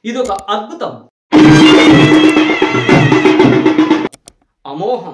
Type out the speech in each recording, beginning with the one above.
ఇదొక అద్భుతం, అమోహం,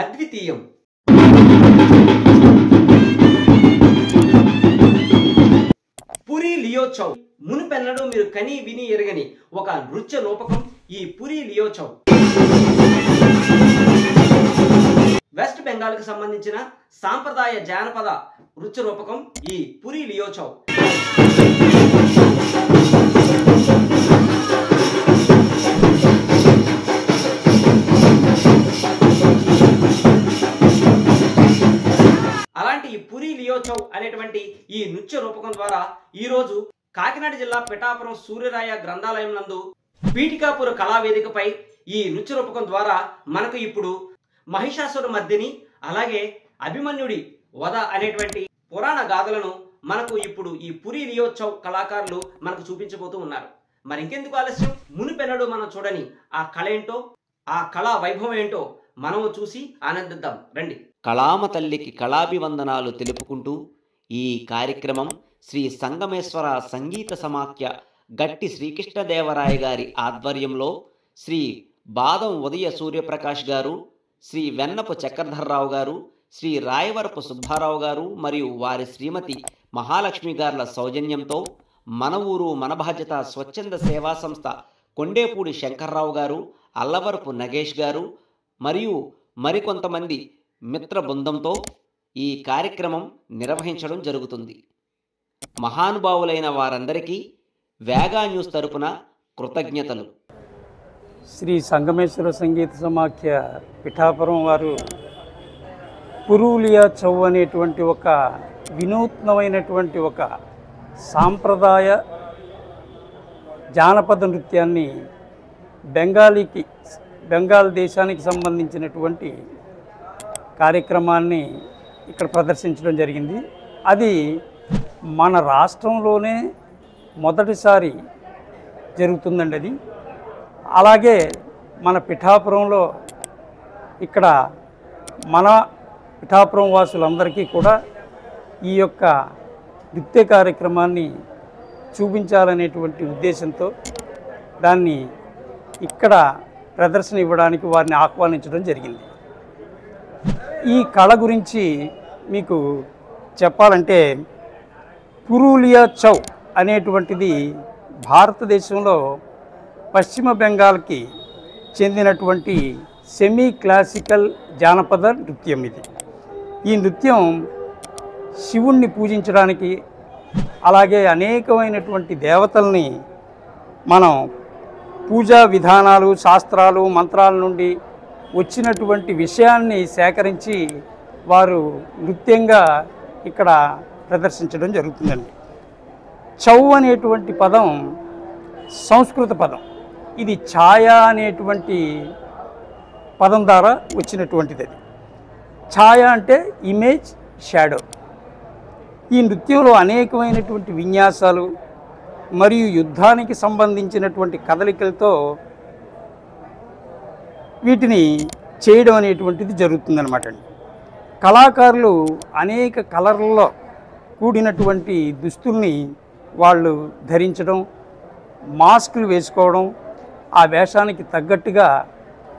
అద్వితీయం. పురి లియోచౌ మునుపెన్నడూ మీరు కని విని ఎరగని ఒక నృత్య రూపకం ఈ పురి లియోచౌ. వెస్ట్ బెంగాల్ కి సంబంధించిన సాంప్రదాయ జానపద నృత్య రూపకం ఈ పురి లియోచౌ. అలాంటి ఈ పురి లియోచౌ అనేటువంటి ఈ నృత్య రూపకం ద్వారా ఈరోజు కాకినాడ జిల్లా పిఠాపురం సూర్యరాయ గ్రంథాలయం నందు పీఠికాపుర కళావేదికపై ఈ నృత్య రూపకం ద్వారా మనకు ఇప్పుడు మహిషాసుర మర్దిని అలాగే అభిమన్యుడి వధ అనేటువంటి పురాణ గాథలను మనకు ఇప్పుడు ఈ పురి లియోచౌ కళాకారులు మనకు చూపించబోతూ ఉన్నారు. మరి ఇంకెందుకు ఆలస్యం, మునుపెన్నడూ మనం చూడని ఆ కళ ఏంటో, ఆ కళా వైభవం ఏంటో మనము చూసి ఆనందిద్దాం రండి. కళామ తల్లికి కళాభివందనాలు తెలుపుకుంటూ ఈ కార్యక్రమం శ్రీ సంగమేశ్వర సంగీత సమాఖ్య గట్టి శ్రీకృష్ణదేవరాయ గారి ఆధ్వర్యంలో శ్రీ బాదం ఉదయ సూర్యప్రకాష్ గారు, శ్రీ వెన్నపు చక్రధర్రావు గారు, శ్రీ రాయవరపు సుబ్బారావు గారు మరియు వారి శ్రీమతి మహాలక్ష్మి గారుల సౌజన్యంతో మన ఊరు మన బాధ్యత స్వచ్ఛంద సేవా సంస్థ కొండేపూడి శంకర్రావు గారు, అల్లవరపు నగేష్ గారు మరియు మరికొంతమంది మిత్ర బృందంతో ఈ కార్యక్రమం నిర్వహించడం జరుగుతుంది. మహానుభావులైన వారందరికీ వేగా న్యూస్ తరపున కృతజ్ఞతలు. శ్రీ సంగమేశ్వర సంగీత సమాఖ్య పిఠాపురం వారు పురి లియోచౌ అనేటువంటి ఒక వినూత్నమైనటువంటి ఒక సాంప్రదాయ జానపద నృత్యాన్ని బెంగాల్ దేశానికి సంబంధించినటువంటి కార్యక్రమాన్ని ఇక్కడ ప్రదర్శించడం జరిగింది. అది మన రాష్ట్రంలోనే మొదటిసారి జరుగుతుందండి. అది అలాగే మన పిఠాపురంలో ఇక్కడ మన పిఠాపురం వాసులందరికీ కూడా ఈ యొక్క నృత్య కార్యక్రమాన్ని చూపించాలనేటువంటి ఉద్దేశంతో దాన్ని ఇక్కడ ప్రదర్శన ఇవ్వడానికి వారిని ఆహ్వానించడం జరిగింది. ఈ కళ గురించి మీకు చెప్పాలంటే పురి లియోచౌ అనేటువంటిది భారతదేశంలో పశ్చిమ బెంగాల్కి చెందినటువంటి సెమీ క్లాసికల్ జానపద నృత్యం. ఈ నృత్యం శివుణ్ణి పూజించడానికి అలాగే అనేకమైనటువంటి దేవతల్ని మనం పూజా విధానాలు, శాస్త్రాలు, మంత్రాల నుండి వచ్చినటువంటి విషయాన్ని సేకరించి వారు నృత్యంగా ఇక్కడ ప్రదర్శించడం జరుగుతుందండి. చౌ అనేటువంటి పదం సంస్కృత పదం. ఇది ఛాయ అనేటువంటి పదం ద్వారా వచ్చినటువంటిది. అది ఛాయ అంటే ఇమేజ్, షాడో. ఈ నృత్యంలో అనేకమైనటువంటి విన్యాసాలు మరియు యుద్ధానికి సంబంధించినటువంటి కదలికలతో వీటిని చేయడం అనేటువంటిది జరుగుతుందన్నమాట. కళాకారులు అనేక కలర్లలో కూడినటువంటి దుస్తుల్ని వాళ్ళు ధరించడం, మాస్కులు వేసుకోవడం, ఆ వేషానికి తగ్గట్టుగా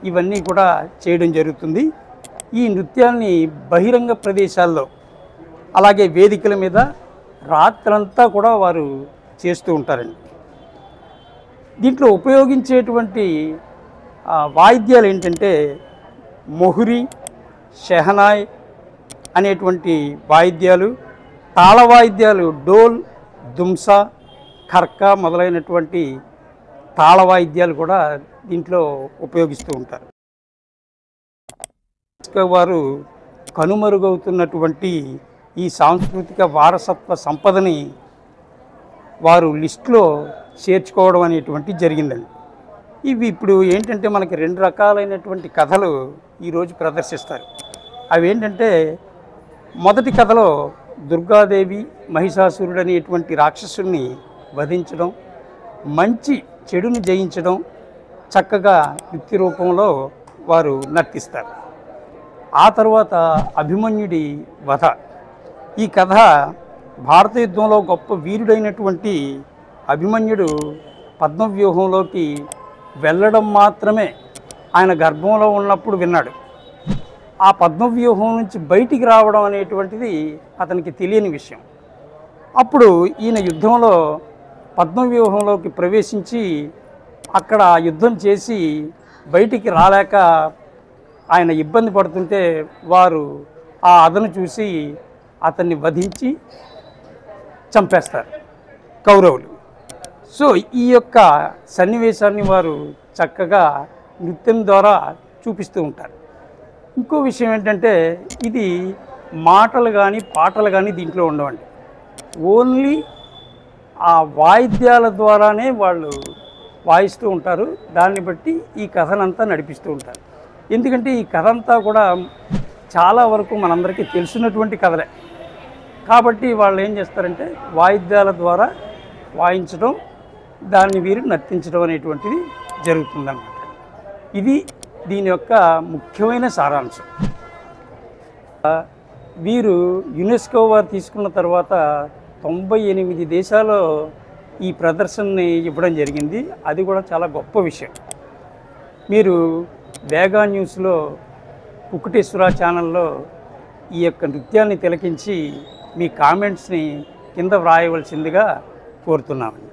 ఇవన్నీ కూడా చేయడం జరుగుతుంది. ఈ నృత్యాన్ని బహిరంగ ప్రదేశాల్లో అలాగే వేదికల మీద రాత్రంతా కూడా వారు చేస్తూ ఉంటారండి. దీంట్లో ఉపయోగించేటువంటి వాయిద్యాలు ఏంటంటే మొహురి, షెహనాయ్ అనేటువంటి వాయిద్యాలు, తాళ వాయిద్యాలు డోల్, దుమ్సా, ఖర్కా మొదలైనటువంటి తాళ వాయిద్యాలు కూడా దీంట్లో ఉపయోగిస్తూ ఉంటారు. వారు కనుమరుగవుతున్నటువంటి ఈ సాంస్కృతిక వారసత్వ సంపదని వారు లిస్టులో చేర్చుకోవడం అనేటువంటి జరిగిందండి. ఇవి ఇప్పుడు ఏంటంటే మనకి రెండు రకాలైనటువంటి కథలు ఈరోజు ప్రదర్శిస్తారు. అవి ఏంటంటే మొదటి కథలో దుర్గాదేవి మహిషాసురుడు అనేటువంటి రాక్షసుని వధించడం, మంచి చెడుని జయించడం చక్కగా నృత్య రూపంలో వారు నర్తిస్తారు. ఆ తర్వాత అభిమన్యుడి వధ. ఈ కథ భారత యుద్ధంలో గొప్ప వీరుడైనటువంటి అభిమన్యుడు పద్మవ్యూహంలోకి వెళ్ళడం మాత్రమే ఆయన గర్భంలో ఉన్నప్పుడు విన్నాడు. ఆ పద్మవ్యూహం నుంచి బయటికి రావడం అనేటువంటిది అతనికి తెలియని విషయం. అప్పుడు ఈయన యుద్ధంలో పద్మవ్యూహంలోకి ప్రవేశించి అక్కడ యుద్ధం చేసి బయటికి రాలేక ఆయన ఇబ్బంది పడుతుంటే వారు ఆ అదను చూసి అతన్ని వధించి చంపేస్తారు కౌరవులు. సో ఈ యొక్క సన్నివేశాన్ని వారు చక్కగా నృత్యం ద్వారా చూపిస్తూ ఉంటారు. ఇంకో విషయం ఏంటంటే ఇది మాటలు కానీ పాటలు కానీ దీంట్లో ఉండవండి. ఓన్లీ ఆ వాయిద్యాల ద్వారానే వాళ్ళు వాయిస్తూ ఉంటారు. దాన్ని బట్టి ఈ కథనంతా నడిపిస్తూ ఉంటారు. ఎందుకంటే ఈ కథ అంతా కూడా చాలా వరకు మనందరికీ తెలిసినటువంటి కథలే కాబట్టి వాళ్ళు ఏం చేస్తారంటే వాయిద్యాల ద్వారా వాయించడం, దాన్ని వీరు నర్తించడం అనేటువంటిది జరుగుతుందన్నమాట. ఇది దీని యొక్క ముఖ్యమైన సారాంశం. వీరు యునెస్కో వారు తీసుకున్న తర్వాత 98 దేశాల్లో ఈ ప్రదర్శనని ఇవ్వడం జరిగింది. అది కూడా చాలా గొప్ప విషయం. మీరు వేగా న్యూస్లో కుకుటేశ్వర ఛానల్లో ఈ యొక్క నృత్యాన్ని తిలకించి మీ కామెంట్స్ని కింద వ్రాయవలసిందిగా కోరుతున్నామండి.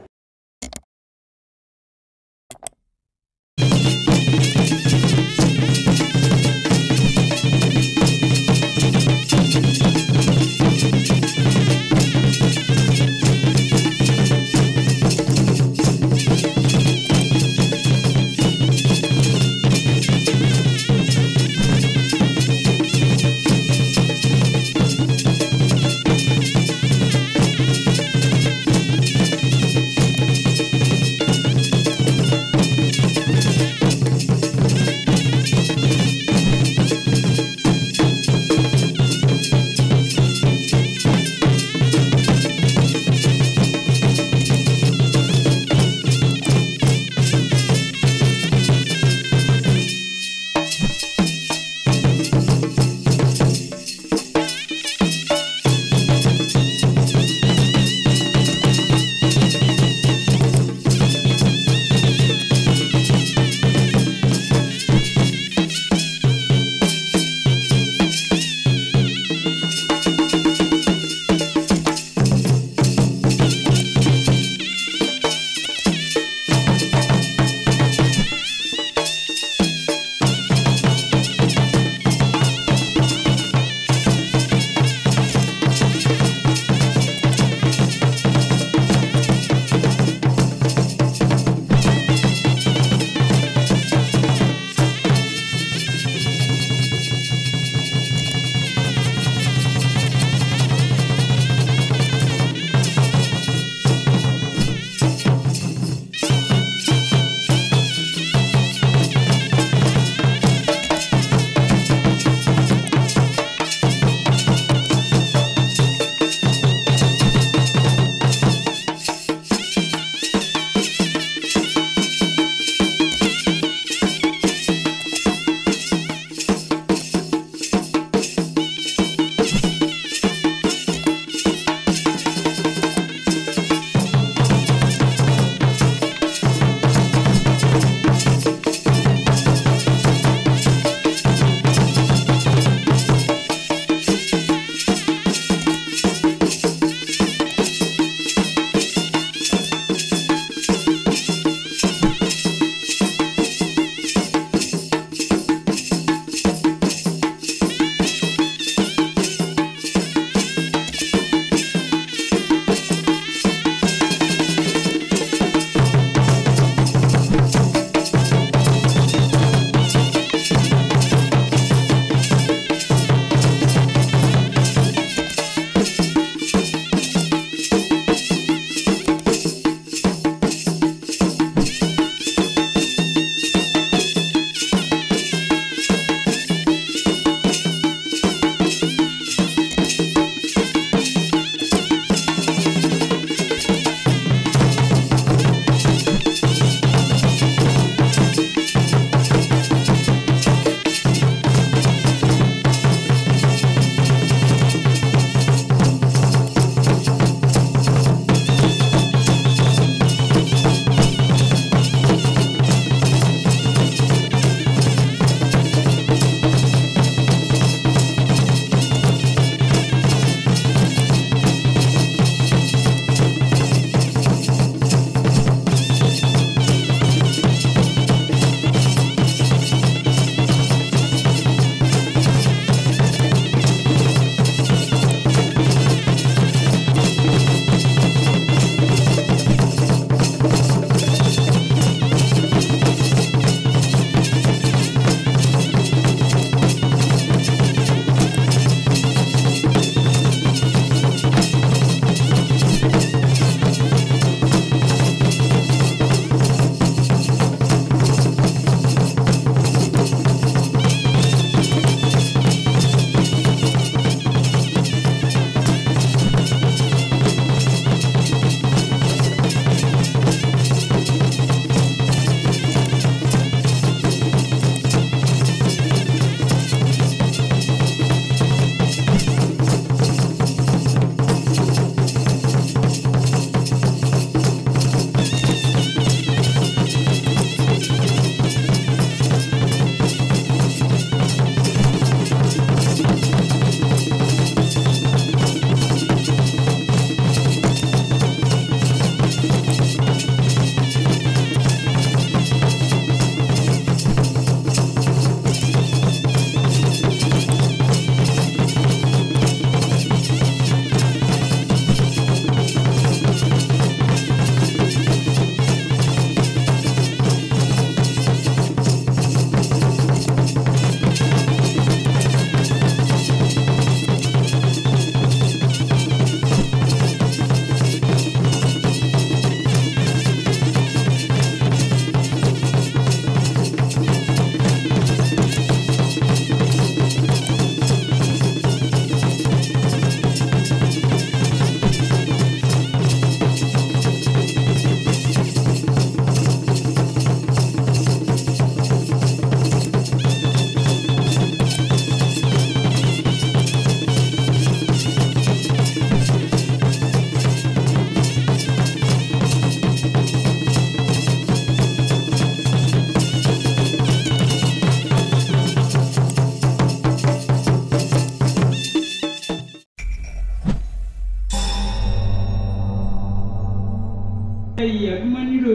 ఈ అభిమన్యుడు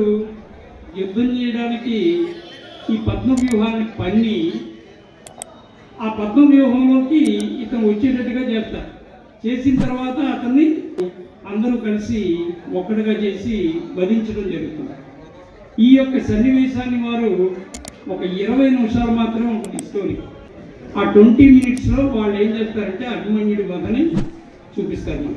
యుద్ధం చేయడానికి ఈ పద్మవ్యూహాన్ని పన్ని ఆ పద్మవ్యూహంలోకి ఇతను వచ్చేటట్టుగా చేస్తారు. చేసిన తర్వాత అతన్ని అందరూ కలిసి ఒక్కడిగా చేసి వధించడం జరుగుతుంది. ఈ యొక్క సన్నివేశాన్ని వారు ఒక 20 నిమిషాలు మాత్రమే ఉంటుంది స్టోరీ. ఆ 20 మినిట్స్లో వాళ్ళు ఏం చేస్తారంటే అభిమన్యుడి వధని చూపిస్తారు.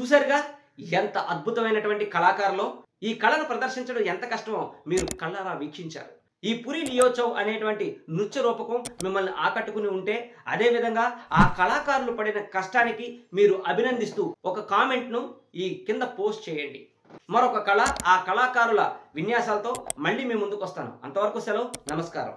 చూశారుగా ఎంత అద్భుతమైనటువంటి కళాకారులు. ఈ కళను ప్రదర్శించడం ఎంత కష్టమో మీరు కళ్ళారా వీక్షించారు. ఈ పురి లియోచౌ అనేటువంటి నృత్య రూపకం మిమ్మల్ని ఆకట్టుకుని ఉంటే, అదేవిధంగా ఆ కళాకారులు పడిన కష్టానికి మీరు అభినందిస్తూ ఒక కామెంట్ను ఈ కింద పోస్ట్ చేయండి. మరొక కళ, ఆ కళాకారుల విన్యాసాలతో మళ్ళీ మీ ముందుకు వస్తాను. అంతవరకు సెలవు, నమస్కారం.